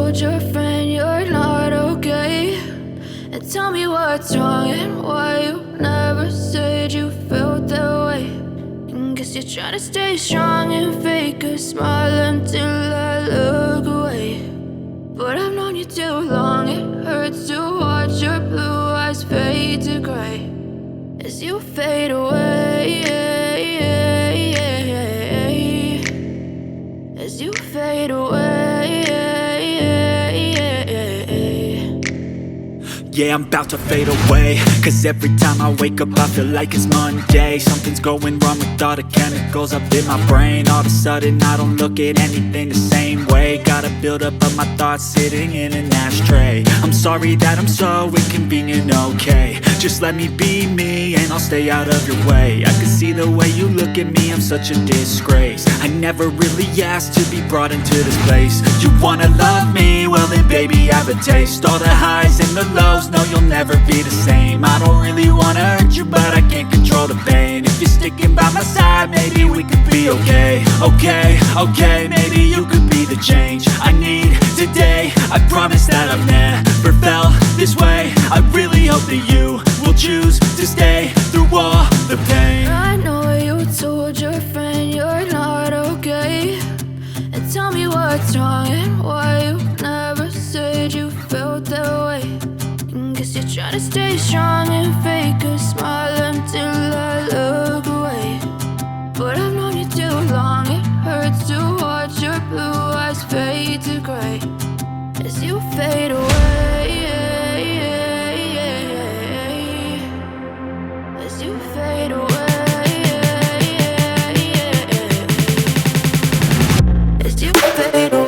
told your friend you're not okay, and tell me what's wrong and why you never said you felt that way. And guess you're trying to stay strong and fake a smile until I look away. But I've known you too long, it hurts to watch your blue eyes fade to gray as you fade away, as you fade away. Yeah, I'm about to fade away, cause every time I wake up I feel like it's Monday. Something's going wrong with all the chemicals up in my brain. All of a sudden I don't look at anything the same way. Got a buildup of my thoughts sitting in an ashtray. I'm sorry that I'm so inconvenient, okay. Just let me be me and I'll stay out of your way. I can see the way you look at me, I'm such a disgrace. I never really asked to be brought into this place. You wanna love me? Well then baby have a taste. All the highs and the lows, no you'll never be the same. I don't really wanna hurt you but I can't control the pain. If you're sticking by my side maybe we could be okay. Okay, maybe you could be the change I need today. I promise that I've never felt this way. I really hope that you will choose to stay through all the pain. I know you told your friend you're not okay, and tell me what's wrong and why you never said you felt that way. And guess you're trying to stay strong and fake a smile until I look away. But I've known you too long, it hurts to watch your blue eyes fade to gray as you fade away, as you fade away. As you fade away.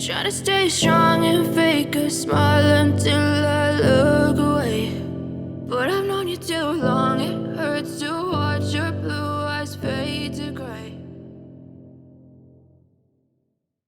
Trying to stay strong and fake a smile until I